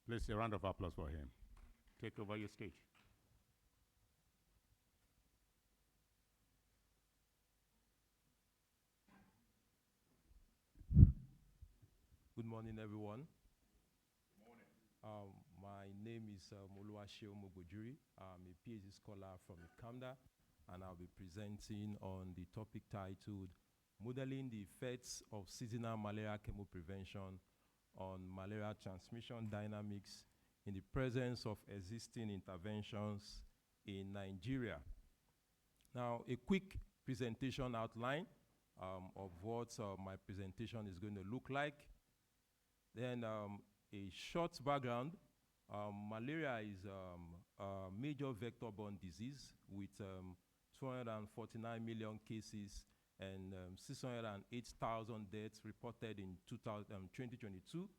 Please, a round of applause for him. Take over your stage. Good morning, everyone. Good morning. My name is Oluwaseun Mogbojuri. I'm a PhD scholar from ICAMMDA, and I'll be presenting on the topic titled Modeling the Effects of Seasonal Malaria Chemoprevention on Malaria Transmission Dynamics in the Presence of Existing Interventions in Nigeria. Now, a quick presentation outline of what my presentation is going to look like. Then a short background. Malaria is a major vector-borne disease with 249 million cases and 608,000 deaths reported in 2022.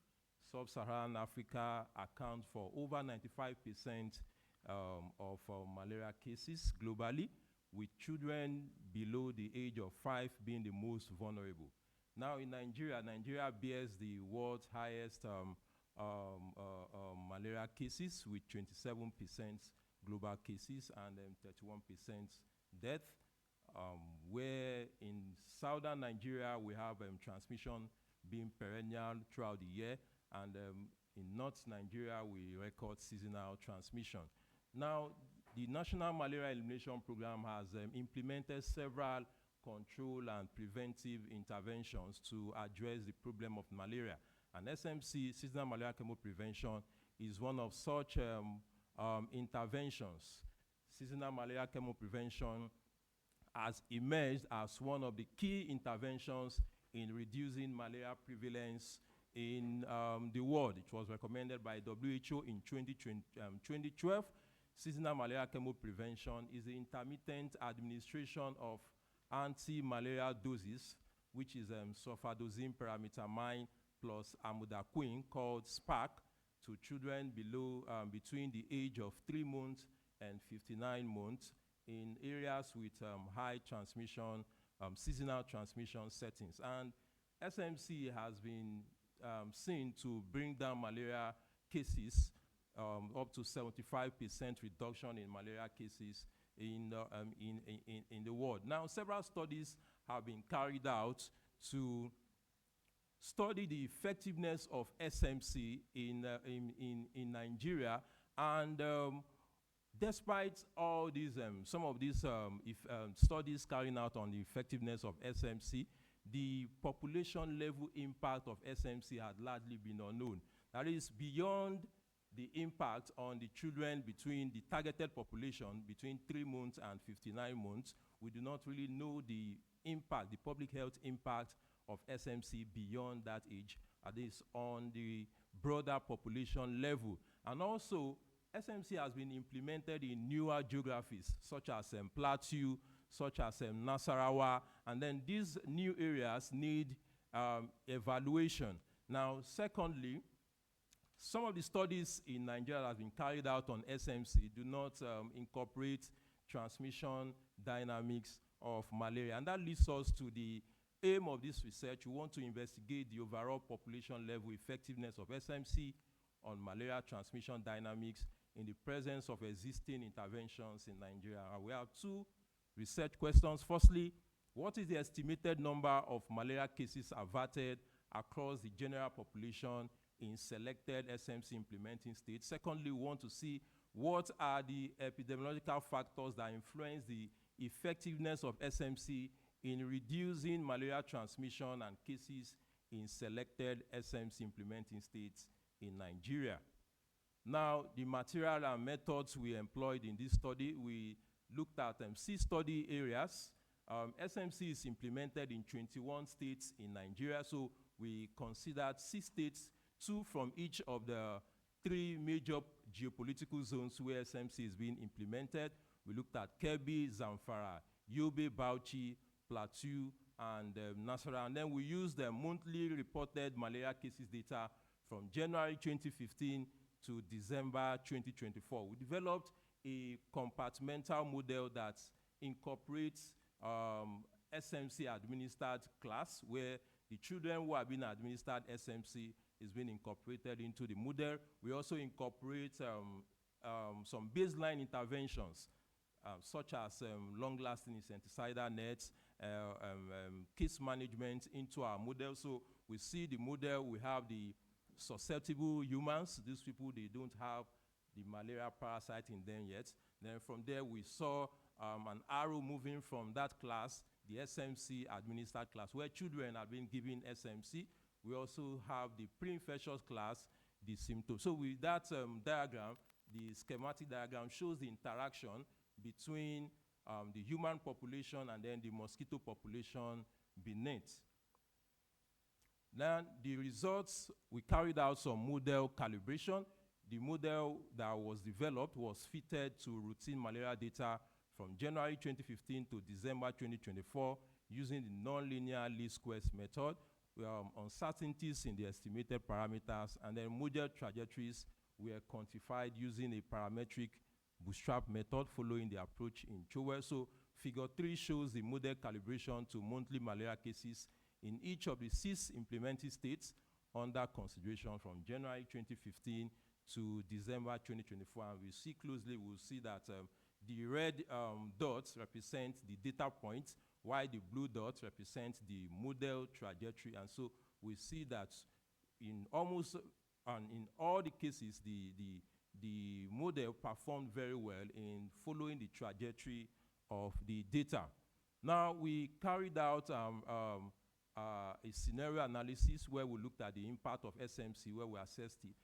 Sub-Saharan Africa accounts for over 95% of malaria cases globally, with children below the age of 5 being the most vulnerable. Now in Nigeria, Nigeria bears the world's highest malaria cases with 27% global cases and 31% death. Where in southern Nigeria, we have transmission being perennial throughout the year, and in North Nigeria, we record seasonal transmission. Now, the National Malaria Elimination Program has implemented several control and preventive interventions to address the problem of malaria. And SMC, seasonal malaria chemoprevention, is one of such interventions. Seasonal malaria chemoprevention has emerged as one of the key interventions in reducing malaria prevalence in the world. It was recommended by WHO in 2012. Seasonal malaria chemoprevention is the intermittent administration of anti-malaria doses, which is sulfadazine pyrimethamine plus amiodarone, called SPAC, to children below between the age of 3 months and 59 months in areas with high transmission, seasonal transmission settings. And SMC has been seen to bring down malaria cases up to 75% reduction in malaria cases in the world. Now, several studies have been carried out to study the effectiveness of SMC in Nigeria, and despite all these, some of these studies carrying out on the effectiveness of SMC, the population level impact of SMC had largely been unknown. That is, beyond the impact on the children between the targeted population between 3 months and 59 months, we do not really know the impact, the public health impact of SMC beyond that age, at least on the broader population level. And also, SMC has been implemented in newer geographies, such as Plateau, such as Nasarawa, and then these new areas need evaluation. Now, secondly, some of the studies in Nigeria that have been carried out on SMC do not incorporate transmission dynamics of malaria. And that leads us to the aim of this research. We want to investigate the overall population level effectiveness of SMC on malaria transmission dynamics in the presence of existing interventions in Nigeria. We have 2 research questions. Firstly, what is the estimated number of malaria cases averted across the general population in selected SMC implementing states? Secondly, we want to see what are the epidemiological factors that influence the effectiveness of SMC in reducing malaria transmission and cases in selected SMC implementing states in Nigeria. Now, the material and methods we employed in this study, we looked at 6 study areas. SMC is implemented in 21 states in Nigeria, so we considered 6 states, 2 from each of the 3 major geopolitical zones where SMC is being implemented. We looked at Kebbi, Zamfara, Yobe, Bauchi, Plateau, and Nasarawa. And then we used the monthly reported malaria cases data from January 2015 to December 2024. We developed a compartmental model that incorporates SMC administered class, where the children who have been administered SMC is being incorporated into the model. We also incorporate some baseline interventions, such as long-lasting insecticidal nets, case management into our model. So we see the model, we have the susceptible humans. These people, they don't have the malaria parasite in them yet. Then from there, we saw an arrow moving from that class, the SMC administered class, where children are being given SMC. We also have the pre-infectious class, the symptoms. So with that diagram, the schematic diagram shows the interaction between the human population and then the mosquito population beneath. Then the results, we carried out some model calibration. The model that was developed was fitted to routine malaria data from January 2015 to December 2024 using the nonlinear least squares method. Uncertainties in the estimated parameters, and then model trajectories were quantified using a parametric bootstrap method following the approach in FUOYE. So figure 3 shows the model calibration to monthly malaria cases in each of the 6 implementing states under consideration from January 2015 to December 2024. And we see closely, we'll see that the red dots represent the data points, while the blue dots represent the model trajectory. And so we see that in almost, in all the cases, the model performed very well in following the trajectory of the data. Now, we carried out a scenario analysis where we looked at the impact of SMC, where we assessed the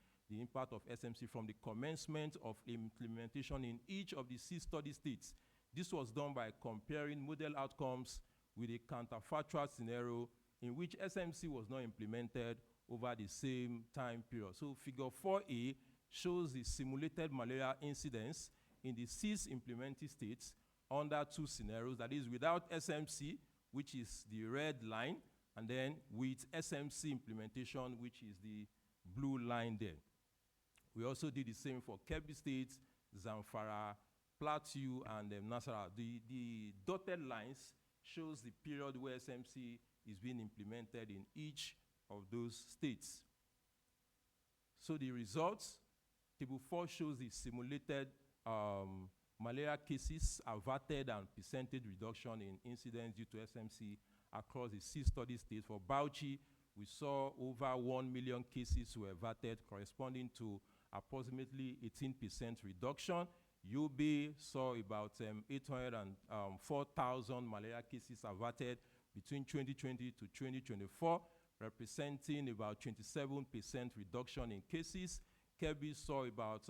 impact of SMC from the commencement of implementation in each of the 6 study states. This was done by comparing model outcomes with a counterfactual scenario in which SMC was not implemented over the same time period. So figure 4A shows the simulated malaria incidence in the 6 implementing states under 2 scenarios, that is without SMC, which is the red line, and then with SMC implementation, which is the blue line there. We also did the same for Kebbi State, Zamfara, Plateau, and Nasarawa. The dotted lines shows the period where SMC is being implemented in each of those states. So the results, table 4 shows the simulated malaria cases averted and percentage reduction in incidence due to SMC across the 6 study states. For Bauchi, we saw over 1 million cases were averted, corresponding to approximately 18% reduction. UB saw about 804,000 malaria cases averted between 2020 to 2024, representing about 27% reduction in cases. Kebbi saw about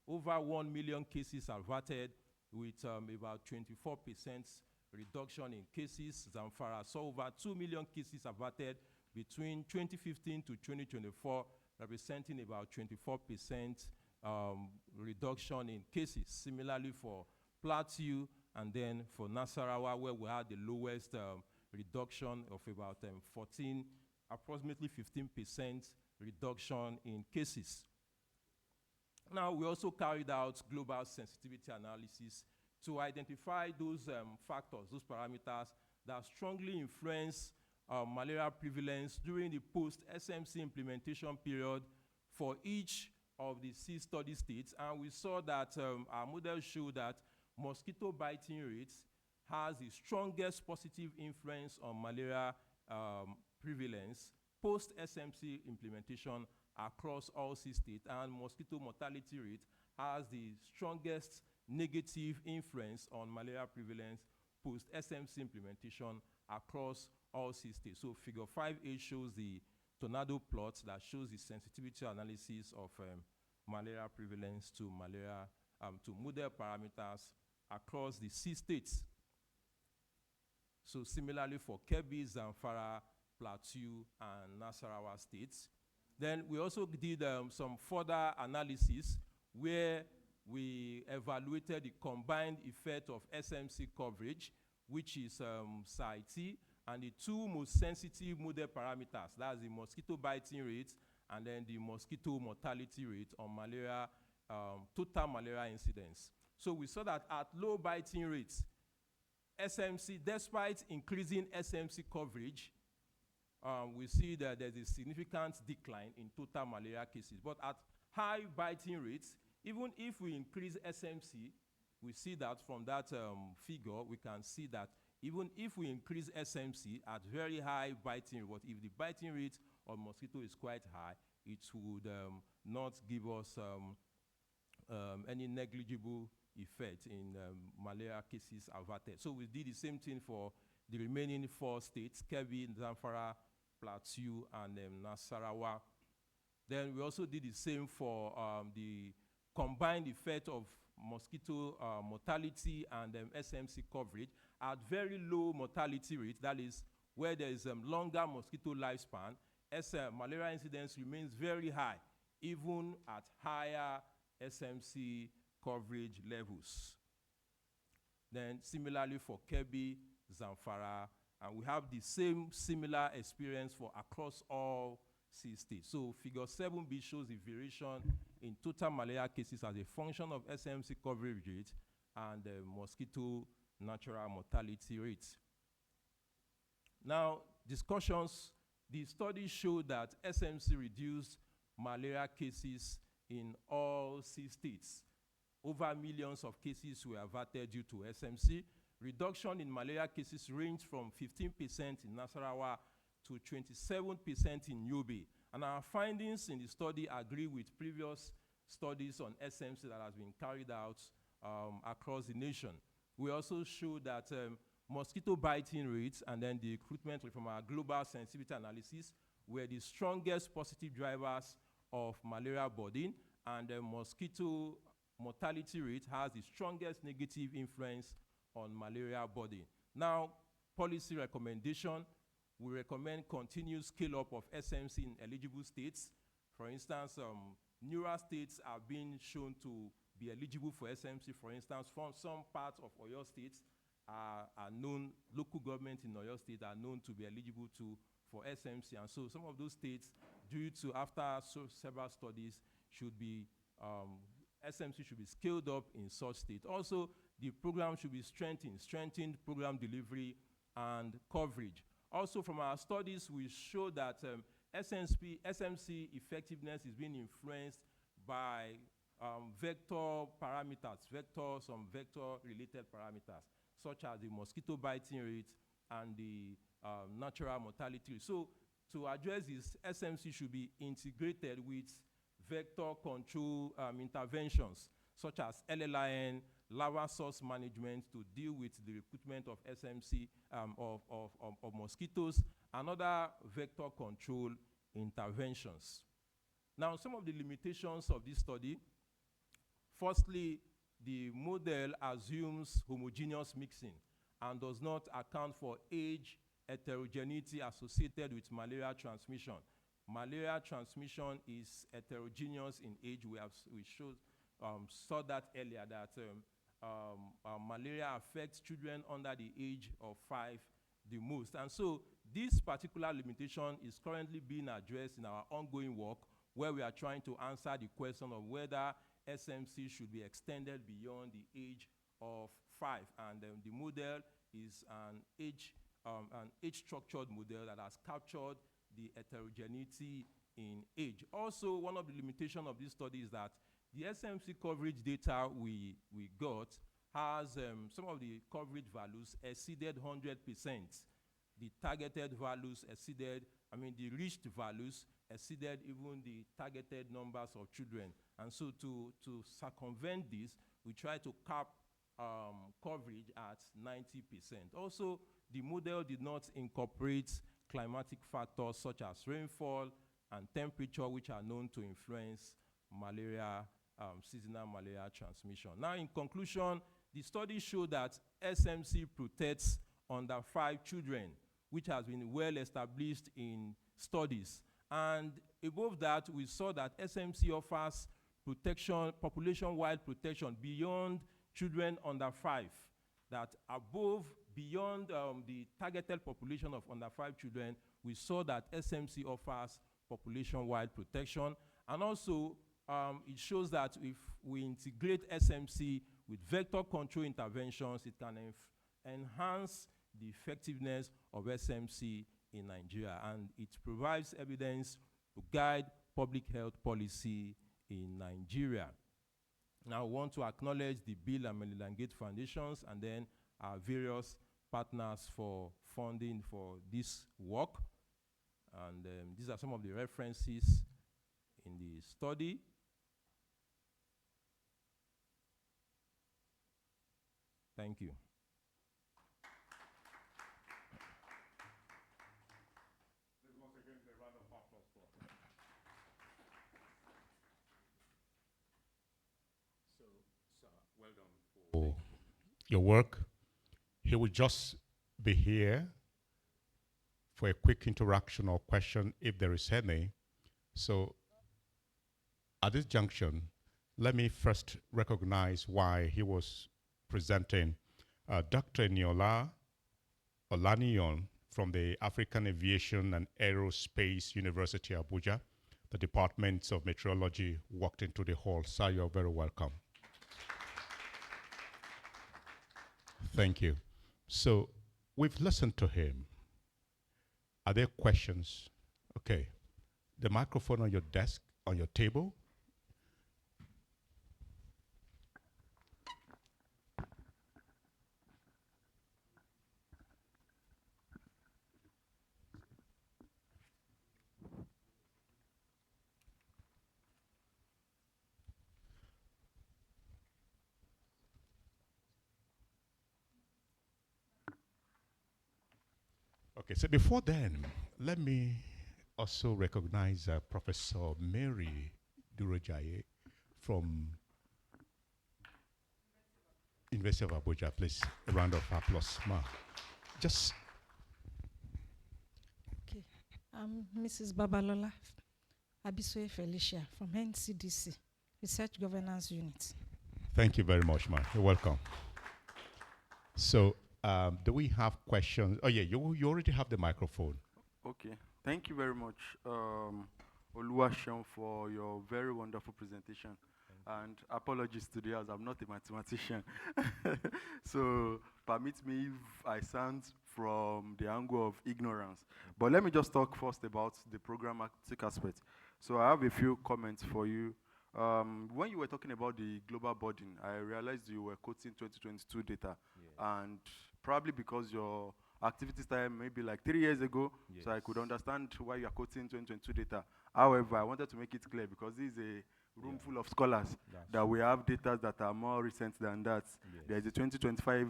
over 1 million cases averted with about 24% reduction in cases. Zamfara saw over 2 million cases averted between 2015 to 2024, representing about 24% reduction in cases. Similarly for Plateau, and then for Nasarawa, where we had the lowest reduction of about approximately 15% reduction in cases. Now, we also carried out global sensitivity analysis to identify those factors, those parameters that strongly influence malaria prevalence during the post-SMC implementation period for each of the 6 study states. And we saw that our model showed that mosquito biting rates has the strongest positive influence on malaria prevalence post-SMC implementation across all 6 states, and mosquito mortality rate has the strongest negative influence on malaria prevalence post-SMC implementation across all 6 states. So figure 5A shows the tornado plot that shows the sensitivity analysis of malaria prevalence to malaria to model parameters across the 6 states. So similarly for Kebbi, Zamfara, Plateau, and Nasarawa states. Then we also did some further analysis where we evaluated the combined effect of SMC coverage, which is SAIT, and the 2 most sensitive model parameters, that's the mosquito biting rate and then the mosquito mortality rate on malaria, total malaria incidence. So we saw that at low biting rates, SMC, despite increasing SMC coverage, we see that there's a significant decline in total malaria cases. But at high biting rates, even if we increase SMC, we see that from that figure, we can see that even if we increase SMC at very high biting rate, but if the biting rate of mosquito is quite high, it would not give us any negligible effect in malaria cases averted. So we did the same thing for the remaining 4 states, Kebbi, Zamfara, Plateau, and Nasarawa. Then we also did the same for the combined effect of mosquito mortality and SMC coverage at very low mortality rate, that is where there is longer mosquito lifespan. Malaria incidence remains very high, even at higher SMC coverage levels. Then similarly for Kebbi, Zamfara, and we have the same similar experience for across all 6 states. So figure 7b shows the variation in total malaria cases as a function of SMC coverage rate and mosquito natural mortality rate. Now, discussions. The study showed that SMC reduced malaria cases in all 6 states. Over millions of cases were averted due to SMC. Reduction in malaria cases ranged from 15% in Nasarawa to 27% in Yobe. And our findings in the study agree with previous studies on SMC that has been carried out across the nation. We also show that mosquito biting rates and then the recruitment from our global sensitivity analysis were the strongest positive drivers of malaria burden, and the mosquito mortality rate has the strongest negative influence on malaria burden. Now, policy recommendation, we recommend continued scale-up of SMC in eligible states. For instance, newer states are being shown to be eligible for SMC. For instance, from some parts of Oyo states are known, local government in Oyo State are known to be eligible for SMC. And so some of those states, due to after several studies, should be, SMC should be scaled up in such states. Also, the program should be strengthened program delivery and coverage. Also, from our studies, we show that SMC effectiveness is being influenced by vector parameters, some vector-related parameters, such as the mosquito biting rate and the natural mortality rate. So, to address this, SMC should be integrated with vector control interventions, such as LLIN, larval source management, to deal with the recruitment of SMC of mosquitoes, and other vector control interventions. Now, some of the limitations of this study. Firstly, the model assumes homogeneous mixing and does not account for age heterogeneity associated with malaria transmission. Malaria transmission is heterogeneous in age. We saw that earlier, that malaria affects children under the age of 5 the most. And so this particular limitation is currently being addressed in our ongoing work, where we are trying to answer the question of whether SMC should be extended beyond the age of 5. And the model is an age-structured model that has captured the heterogeneity in age. Also, one of the limitations of this study is that the SMC coverage data we got has some of the coverage values exceeded 100%. The targeted values exceeded, the reached values exceeded even the targeted numbers of children. And so to circumvent this, we try to cap coverage at 90%. Also, the model did not incorporate climatic factors such as rainfall and temperature, which are known to influence malaria, seasonal malaria transmission. Now, in conclusion, the study showed that SMC protects under 5 children, which has been well established in studies. And above that, we saw that SMC offers protection, population-wide protection beyond children under 5. That beyond the targeted population of under 5 children, we saw that SMC offers population-wide protection. And also, it shows that if we integrate SMC with vector control interventions, it can enhance the effectiveness of SMC in Nigeria, and it provides evidence to guide public health policy in Nigeria. Now, we want to acknowledge the Bill and Melinda Gates Foundations and then our various partners for funding for this work. And these are some of the references in the study. Thank you. Once again, a round of applause for him. So, sir, well done for your work. He will just be here for a quick interaction or question if there is any. So, at this junction, let me first recognize why he was presenting. Dr. Niola Olaniyan from the African Aviation and Aerospace University, Abuja, the Department of Meteorology, walked into the hall. Sir, you're very welcome. Thank you. So we've listened to him. Are there questions? Okay. The microphone on your desk, on your table. Okay, so before then, let me also recognize Professor Mary Durojaye from University of Abuja. Please, a round of applause, ma. Just. Okay, I'm Mrs. Babalola Abisoye Felicia from NCDC, Research Governance Unit. Thank you very much, ma. You're welcome. So, do we have questions? Oh, yeah, you already have the microphone. Okay, thank you very much, Oluwaseun, for your very wonderful presentation. And apologies today as I'm not a mathematician. So permit me if I sound from the angle of ignorance. But let me just talk first about the programmatic aspect. So I have a few comments for you. When you were talking about the global burden, I realized you were quoting 2022 data. Yeah. And probably because your activity started maybe like 3 years ago, yes. So I could understand why you are quoting 2022 data. However, I wanted to make it clear because this is a room full of scholars that we have data that are more recent than that. Yes. There is a 2025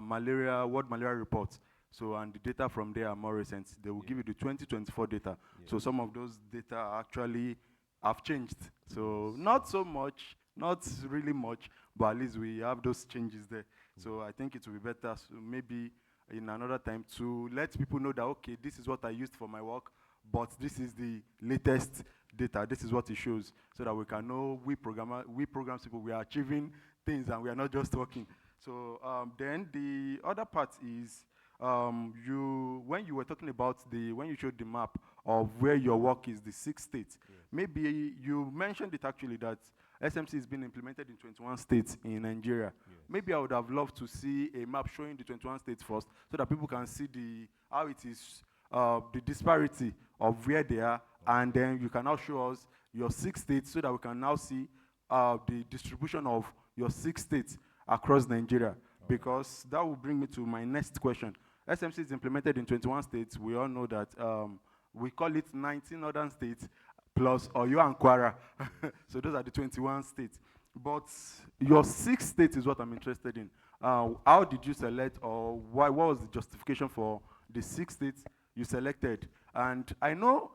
malaria, World Malaria Report. So, and the data from there are more recent. They will give you the 2024 data. So some of those data actually have changed. So not so much, not really much, but at least we have those changes there. So I think it will be better, so maybe in another time, to let people know that, okay, this is what I used for my work, but this is the latest data. This is what it shows, so that we can know we programs people, we are achieving things and we are not just talking. So then the other part is, when you were talking about when you showed the map of where your work is, the 6 states, maybe you mentioned it actually that SMC is being implemented in 21 states in Nigeria. Yes. Maybe I would have loved to see a map showing the 21 states first, so that people can see how it is, the disparity of where they are, and then you can now show us your 6 states, so that we can now see the distribution of your 6 states across Nigeria. Because that will bring me to my next question. SMC is implemented in 21 states. We all know that we call it 19 northern states plus Oyo and Kwara. So those are the 21 states. But your 6 states is what I'm interested in. How did you select, or what was the justification for the 6 states you selected? And I know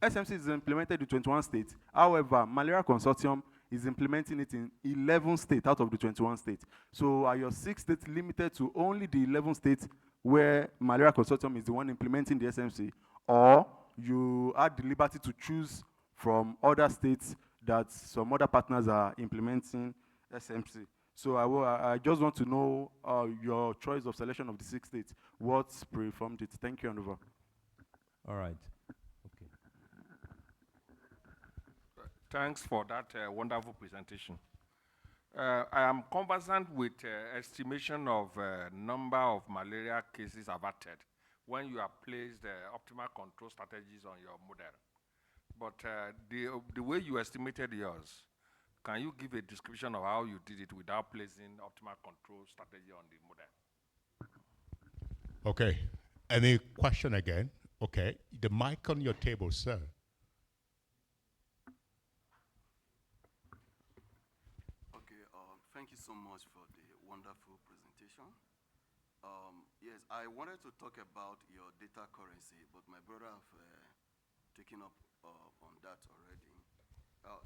SMC is implemented in 21 states. However, Malaria Consortium is implementing it in 11 states out of the 21 states. So are your 6 states limited to only the 11 states where Malaria Consortium is the one implementing the SMC, or you had the liberty to choose from other states that some other partners are implementing SMC? So I just want to know your choice of selection of the 6 states. What preformed it? Thank you, and over. All right. Okay. Thanks for that wonderful presentation. I am conversant with estimation of number of malaria cases averted when you have placed optimal control strategies on your model. But the way you estimated yours, can you give a description of how you did it without placing optimal control strategy on the model? Okay. Any question again? Okay. The mic on your table, sir. Okay. Thank you so much for the wonderful presentation. Yes, I wanted to talk about your data currency, but my brother have taken up on that already.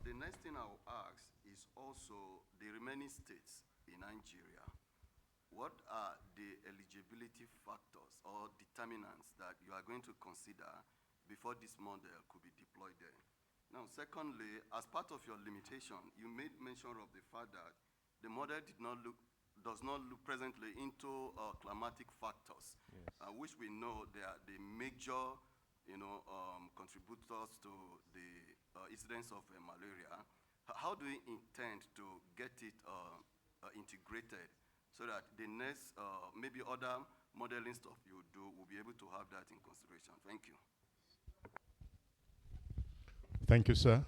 The next thing I will ask is also the remaining states in Nigeria. What are the eligibility factors or determinants that you are going to consider before this model could be deployed there? Now, secondly, as part of your limitation, you made mention of the fact that the model does not look presently into climatic factors, Yes. which we know they are the major, contributors to the incidence of malaria. How do you intend to get it integrated so that the next, maybe other modeling stuff you do will be able to have that in consideration? Thank you. Thank you, sir.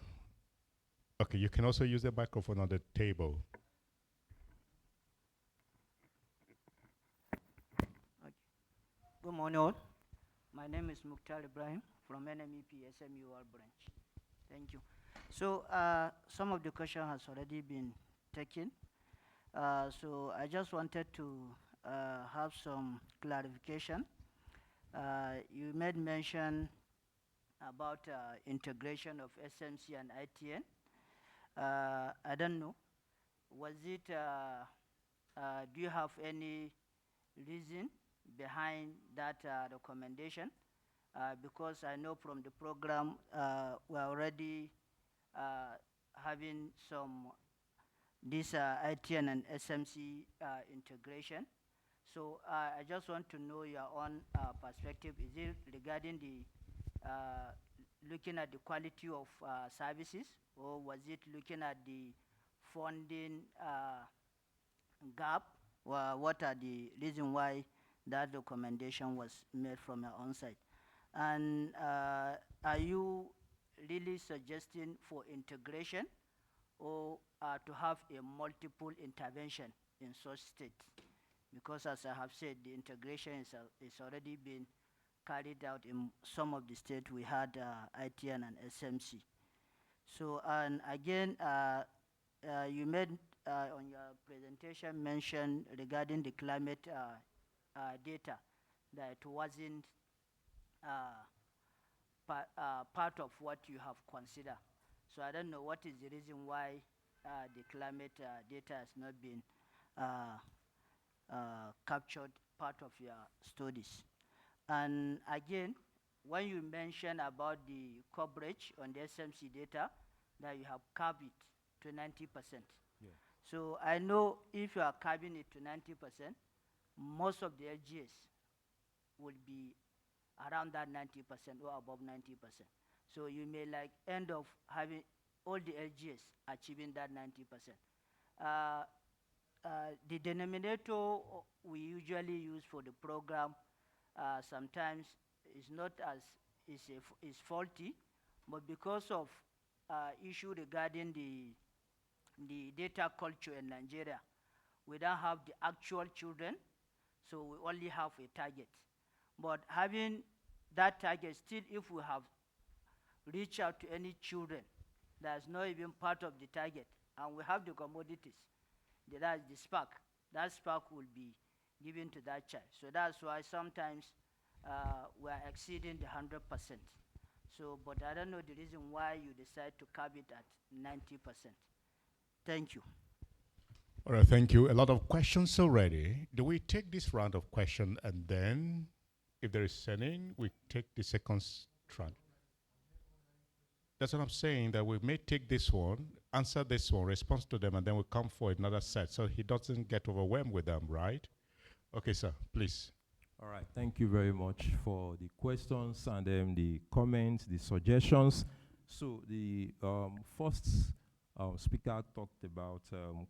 Okay, you can also use the microphone on the table. Good morning all. My name is Mukhtar Ibrahim from NMEP SMUR branch. Thank you. So some of the question has already been taken. So I just wanted to have some clarification. You made mention about integration of SMC and ITN. I don't know. Was it, do you have any reason behind that recommendation? Because I know from the program we're already having some this ITN and SMC integration. So I just want to know your own perspective. Is it regarding the looking at the quality of services, or was it looking at the funding gap? What are the reasons why that recommendation was made from your own side? And are you really suggesting for integration, or to have a multiple intervention in such state? Because as I have said, the integration is already been carried out in some of the states. We had ITN and SMC. So, and again, you made on your presentation mention regarding the climate data, that it wasn't part of what you have considered. So I don't know what is the reason why the climate data has not been captured part of your studies. And again, when you mention about the coverage on the SMC data, that you have capped it to 90%. Yeah. So I know if you are capping it to 90%, most of the LGS will be around that 90% or above 90%. So you may like end up having all the LGS achieving that 90%. The denominator we usually use for the program sometimes is not as is faulty, but because of issue regarding the data culture in Nigeria, we don't have the actual children, so we only have a target. But having that target, still if we have reached out to any children that's not even part of the target, and we have the commodities, that's the spark, that spark will be given to that child. So that's why sometimes we are exceeding the 100%. So, but I don't know the reason why you decide to cap it at 90%. Thank you. All right, thank you. A lot of questions already. Do we take this round of questions and then, if there is any, we take the second round? That's what I'm saying, that we may take this one, answer this one, respond to them, and then we come for another set, so he doesn't get overwhelmed with them, right? Okay, sir, please. All right, thank you very much for the questions and then the comments, the suggestions. So the first speaker talked about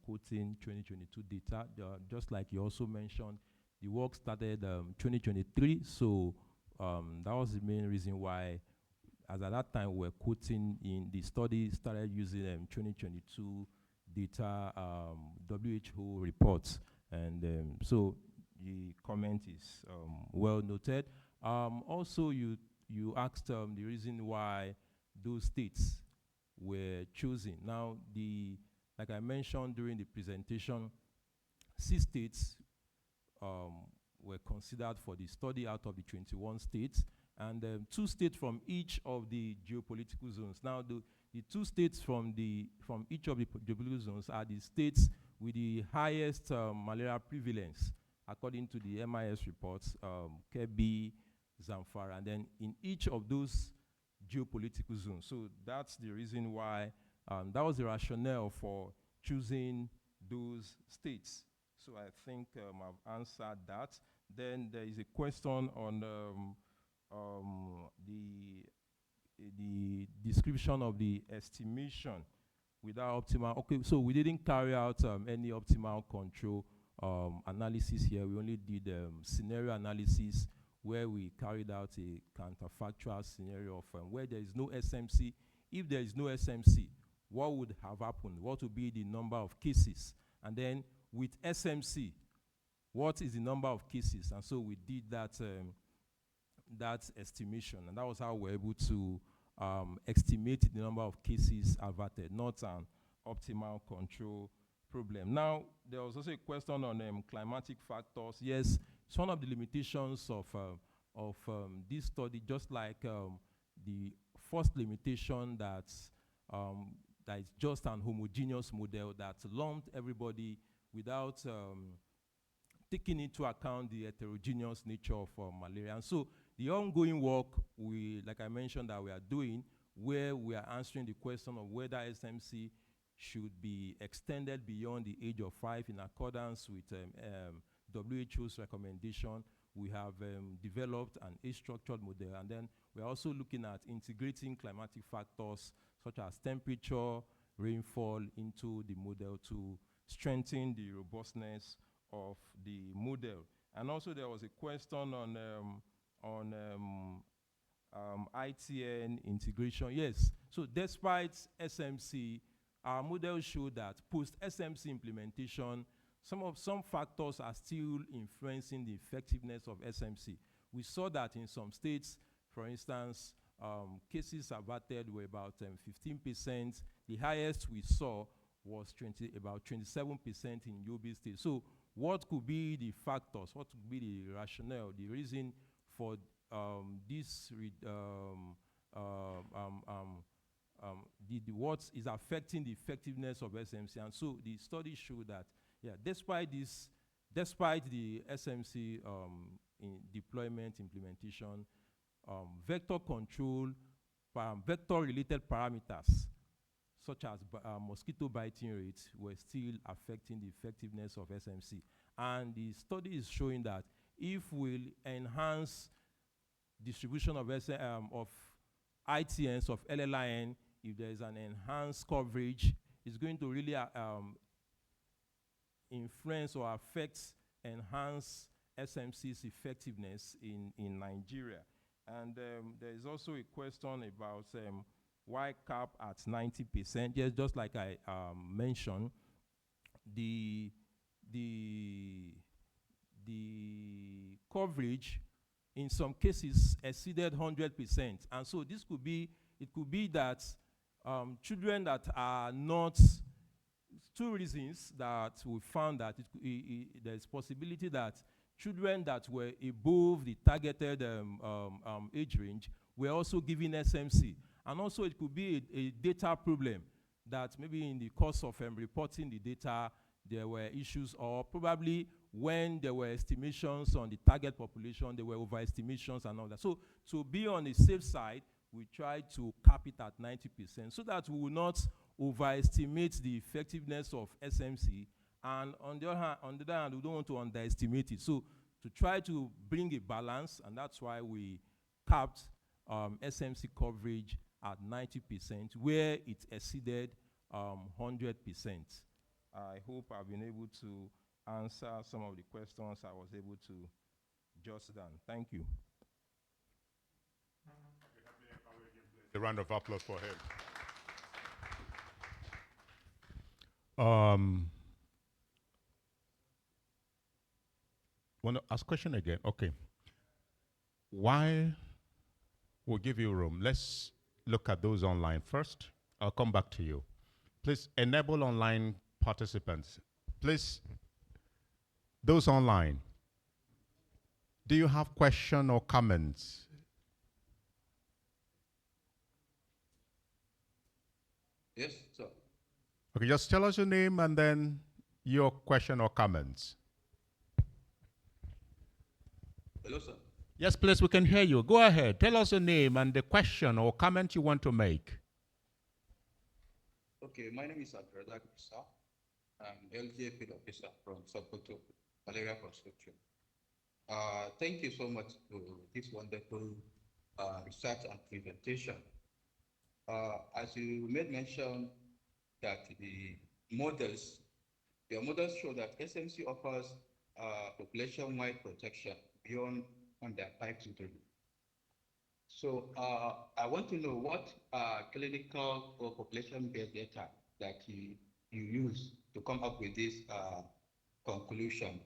quoting 2022 data. Just like you also mentioned, the work started 2023, so that was the main reason why, as at that time, we were quoting in the study, started using 2022 data, WHO reports. And so the comment is well noted. Also, you asked the reason why those states were chosen. Now, like I mentioned during the presentation, 6 states were considered for the study out of the 21 states, and 2 states from each of the geopolitical zones. Now, the 2 states from each of the geopolitical zones are the states with the highest malaria prevalence, according to the MIS reports, Kebbi, Zamfara, and then in each of those geopolitical zones. So that's the reason why, that was the rationale for choosing those states. So I think I've answered that. Then there is a question on the description of the estimation without optimal. Okay, so we didn't carry out any optimal control analysis here. We only did scenario analysis where we carried out a counterfactual scenario of where there is no SMC. If there is no SMC, what would have happened? What would be the number of cases? And then with SMC, what is the number of cases? And so we did that estimation, and that was how we were able to estimate the number of cases averted, not an optimal control problem. Now, there was also a question on climatic factors. Yes, it's one of the limitations of this study, just like the first limitation that is just an homogeneous model that lumped everybody without taking into account the heterogeneous nature of malaria. And so the ongoing work, like I mentioned, that we are doing, where we are answering the question of whether SMC should be extended beyond the age of 5 in accordance with WHO's recommendation. We have developed an age-structured model, and then we're also looking at integrating climatic factors such as temperature, rainfall into the model to strengthen the robustness of the model. And also there was a question on ITN integration. Yes, so despite SMC, our model showed that post-SMC implementation, some factors are still influencing the effectiveness of SMC. We saw that in some states, for instance, cases averted were about 15%. The highest we saw was about 27% in Yobe State. So what could be the factors? What could be the rationale, the reason for what is affecting the effectiveness of SMC? And so the study showed that, yeah, despite the SMC deployment implementation, vector control, vector-related parameters such as mosquito biting rates were still affecting the effectiveness of SMC. And the study is showing that if we enhance distribution of ITNs, of LLIN, if there is an enhanced coverage, it's going to really influence or affect, enhance SMC's effectiveness in Nigeria. And there is also a question about why cap at 90%. Yes, just like I mentioned, the coverage in some cases exceeded 100%. And so this could be, it could be that children that are not, 2 reasons that we found that there's possibility that children that were above the targeted age range were also given SMC. And also it could be a data problem that maybe in the course of reporting the data, there were issues, or probably when there were estimations on the target population, there were overestimations and all that. So to be on the safe side, we tried to cap it at 90% so that we will not overestimate the effectiveness of SMC. And on the other hand, we don't want to underestimate it. So to try to bring a balance, and that's why we capped SMC coverage at 90%, where it exceeded 100%. I hope I've been able to answer some of the questions I was able to jot down. Thank you. A round of applause for him. Want to ask question again? Okay. Why we'll give you room. Let's look at those online first. I'll come back to you. Please enable online participants. Please, those online, do you have question or comments? Yes, sir. Okay, just tell us your name and then your question or comments. Hello, sir. Yes, please, we can hear you. Go ahead. Tell us your name and the question or comment you want to make. Okay, my name is Abdulrazak Issa. I'm LGA field officer from Sokoto, Malaria Construction. Thank you so much for this wonderful research and presentation. As you made mention that your models show that SMC offers population-wide protection beyond under 5 children. So I want to know what clinical or population-based data that you use to come up with this conclusion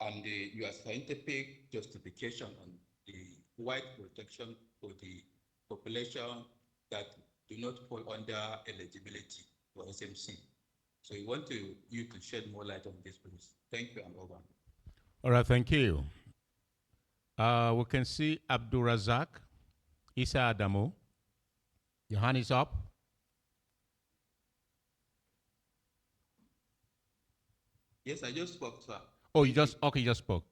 and your scientific justification on the wide protection for the population that do not fall under eligibility for SMC. So we want you to shed more light on this, please. Thank you, and over. All right, thank you. We can see Abdulrazak Issa Adamu. Your hand is up. Yes, I just spoke, sir. Oh, you just spoke.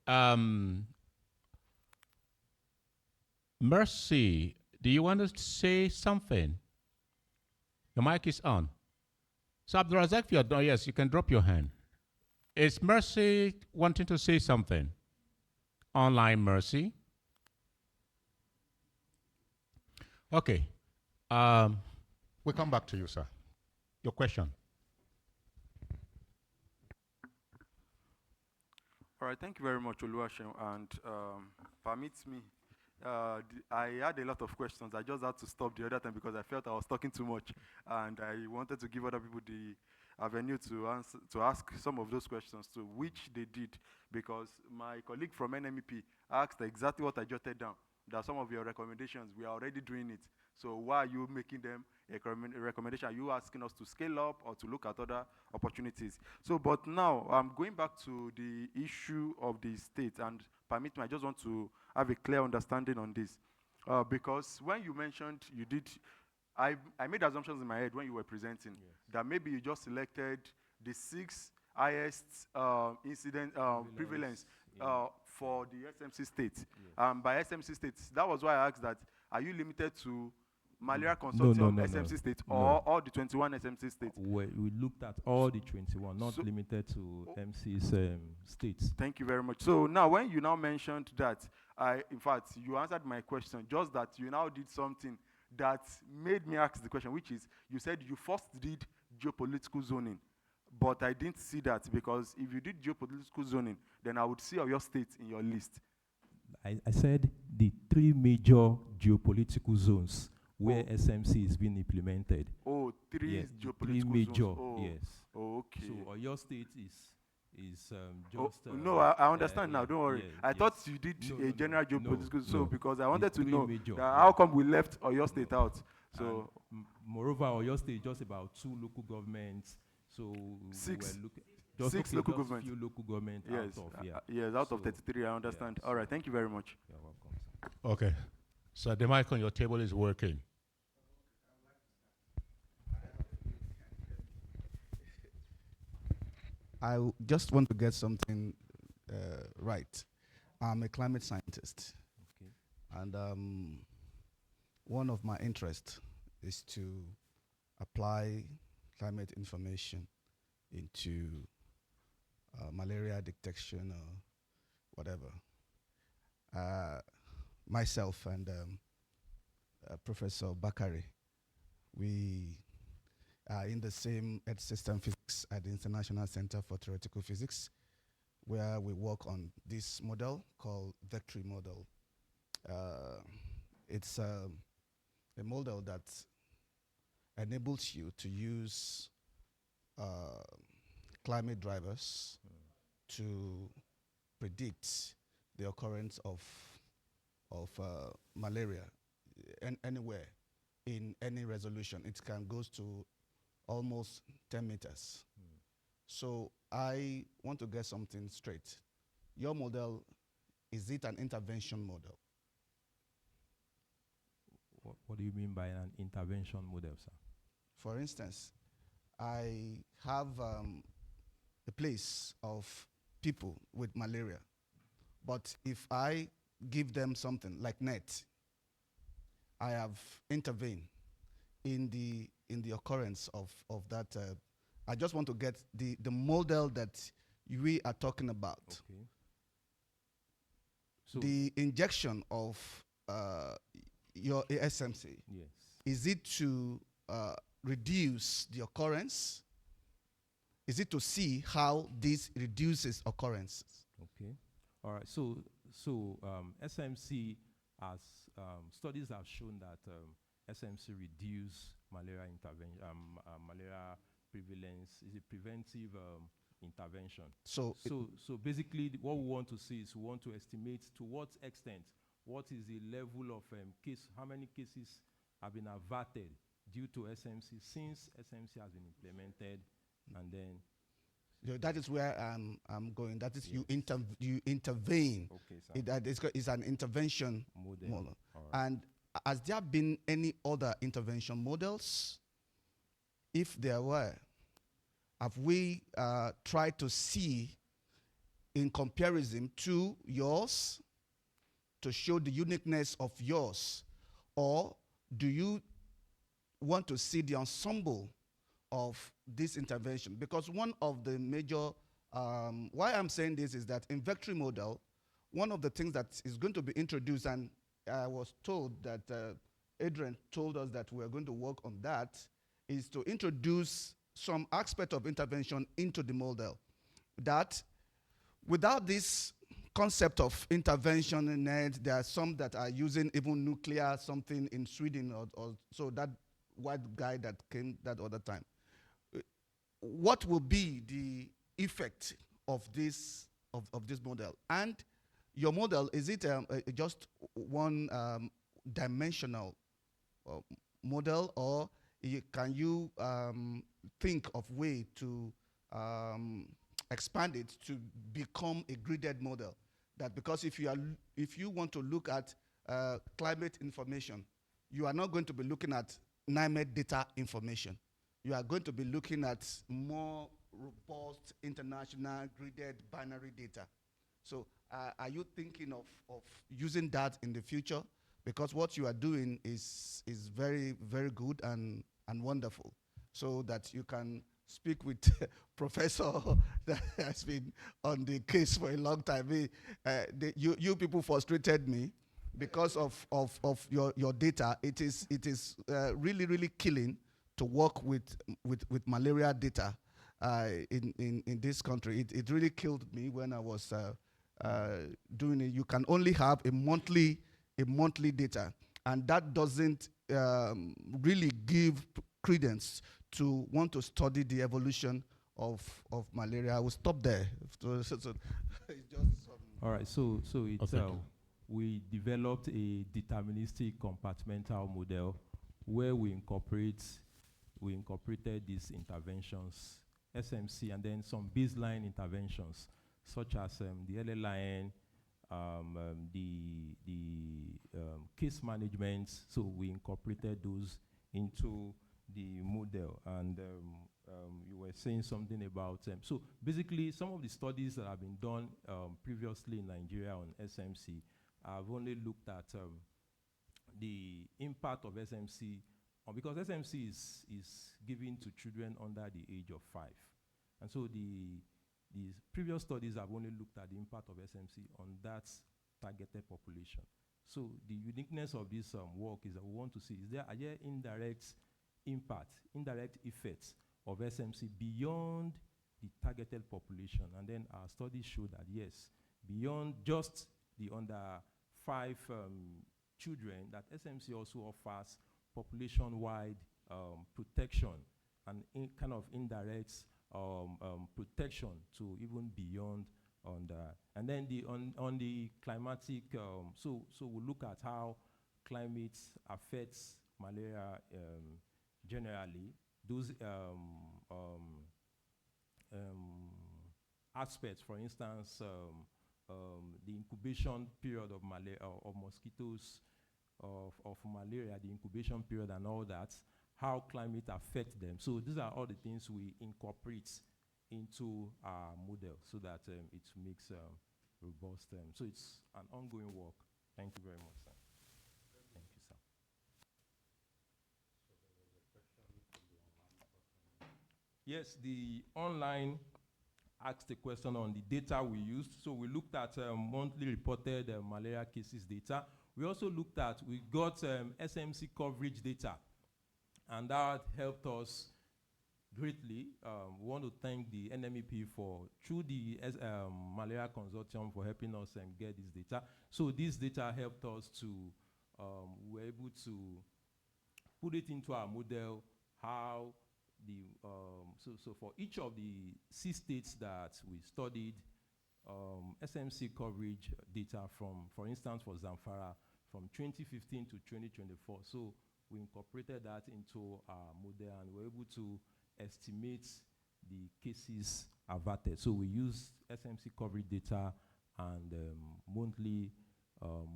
Mercy, do you want to say something? Your mic is on. So Abdulrazak, if you're done, yes, you can drop your hand. Is Mercy wanting to say something? Online, Mercy. Okay. We'll come back to you, sir. Your question. All right, thank you very much, Oluwaseun, and permit me. I had a lot of questions. I just had to stop the other time because I felt I was talking too much, and I wanted to give other people the avenue to ask some of those questions too, which they did, because my colleague from NMEP asked exactly what I jotted down, that some of your recommendations, we are already doing it. So why are you making them a recommendation? Are you asking us to scale up or to look at other opportunities? So, but now I'm going back to the issue of the state, and permit me, I just want to have a clear understanding on this. Because when you mentioned you did, I made assumptions in my head when you were presenting, yes, that maybe you just selected the 6 highest incident prevalence for the SMC states. Yes. By SMC states, that was why I asked that, are you limited to Malaria Consortium SMC states or all the 21 SMC states? We looked at all the 21, not limited to MC's states. Thank you very much. So now when you now mentioned that, in fact, you answered my question, just that you now did something that made me ask the question, which is, you said you first did geopolitical zoning, but I didn't see that, because if you did geopolitical zoning, then I would see your state in your list. I said the 3 major geopolitical zones where SMC is being implemented. Oh, 3 yes, geopolitical 3 major, zones. Oh, yes. Oh, okay. So your state is just... no, I understand now, don't worry. I thought you did a general geopolitical zone, because I wanted to know how come we left Oyo State out. So, moreover, Oyo State is just about 2 local governments. So 6. Just 6 local governments. Few local governments yes, out of, yes, out of 33, I understand. Yeah, all right, thank you very much. You're welcome, sir. Okay. So the mic on your table is working. I just want to get something right. I'm a climate scientist. Okay. And one of my interests is to apply climate information into malaria detection or whatever. Myself and Professor Bakari, we are in the same Earth System Physics at the International Center for Theoretical Physics, where we work on this model called vectory model. It's a model that enables you to use climate drivers to predict the occurrence of malaria anywhere in any resolution. It can go to almost 10 meters. So I want to get something straight. Your model, is it an intervention model? What do you mean by an intervention model, sir? For instance, I have a place of people with malaria, but if I give them something like net, I have intervened in the occurrence of that. I just want to get the model that we are talking about. Okay. So The injection of your SMC, yes. is it to reduce the occurrence? Is it to see how this reduces occurrences? Okay. All right. So SMC, as studies have shown that SMC reduce malaria intervention, malaria prevalence is a preventive intervention. So Basically, what we want to see is we want to estimate to what extent, what is the level of how many cases have been averted due to SMC since SMC has been implemented, and then that is where I'm going. That is, yes. you intervene. Okay, sir. It's an intervention model. All right. And has there been any other intervention models? If there were, have we tried to see in comparison to yours to show the uniqueness of yours? Or do you want to see the ensemble of this intervention? Because one of the major, why I'm saying this is that in vectory model, one of the things that is going to be introduced, and I was told that Adrian told us that we're going to work on that, is to introduce some aspect of intervention into the model. That without this concept of intervention in it, there are some that are using even nuclear something in Sweden, or so that white guy that came that other time. What will be the effect of this model? And your model, is it just one dimensional model, or can you think of way to expand it to become a gridded model? That because if you want to look at climate information, you are not going to be looking at NIMED data information. You are going to be looking at more robust international gridded binary data. So are you thinking of using that in the future? Because what you are doing is very, very good and wonderful, so that you can speak with Professor that has been on the case for a long time. You people frustrated me because of your data. It is really, really killing to work with malaria data in this country. It really killed me when I was doing it. You can only have a monthly data, and that doesn't really give credence to want to study the evolution of malaria. I will stop there. It's just all right. So it's Okay. We developed a deterministic compartmental model where we incorporated these interventions, SMC, and then some baseline interventions such as the LLIN, the case management. So we incorporated those into the model, and you were saying something about so basically some of the studies that have been done previously in Nigeria on SMC have only looked at the impact of SMC because SMC is given to children under the age of 5, and so the previous studies have only looked at the impact of SMC on that targeted population. So the uniqueness of this work is that we want to see, are there indirect effects of SMC beyond the targeted population? And then our studies show that yes, beyond just the under 5 children, that SMC also offers population-wide protection and kind of indirect protection to even beyond on that. And then on the climatic, so we'll look at how climate affects malaria generally. Those aspects, for instance, the incubation period of malaria, of mosquitoes, of malaria, the incubation period and all that, how climate affects them. So these are all the things we incorporate into our model so that it makes robust. So it's an ongoing work. Thank you very much, sir. Thank you, sir. Yes, the online asked a question on the data we used. So we looked at monthly reported malaria cases data. We also looked at, we got SMC coverage data, and that helped us greatly. We want to thank the NMEP through the Malaria Consortium for helping us get this data. So this data helped us to, we were able to put it into our model, how the, so for each of the 6 states that we studied, SMC coverage data from, for instance, for Zamfara, from 2015 to 2024. So we incorporated that into our model and we're able to estimate the cases averted. So we use SMC coverage data and monthly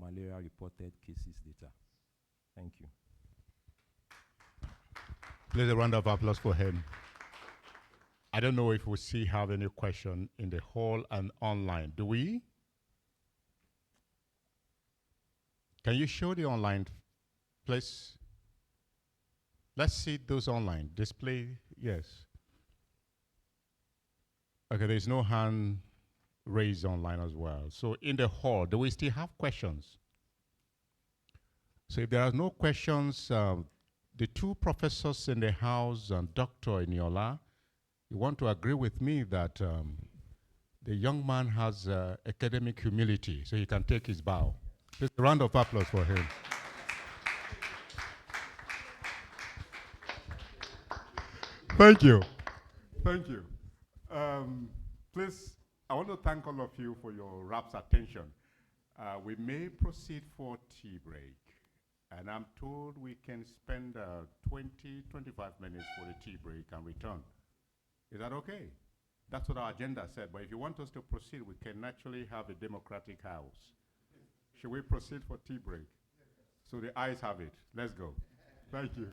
malaria reported cases data. Thank you. Please a round of applause for him. I don't know if we still have any question in the hall and online. Do we? Can you show the online, please? Let's see those online. Display, yes. Okay, there's no hand raised online as well. So in the hall, do we still have questions? So if there are no questions, the 2 professors in the house and Dr. Eniola, you want to agree with me that the young man has academic humility, so he can take his bow. Please a round of applause for him. Thank you. Thank you. Please, I want to thank all of you for your rapt attention. We may proceed for tea break. And I'm told we can spend 20, 25 minutes for the tea break and return. Is that okay? That's what our agenda said. But if you want us to proceed, we can naturally have a democratic house. Should we proceed for tea break? So the ayes have it. Let's go. Thank you.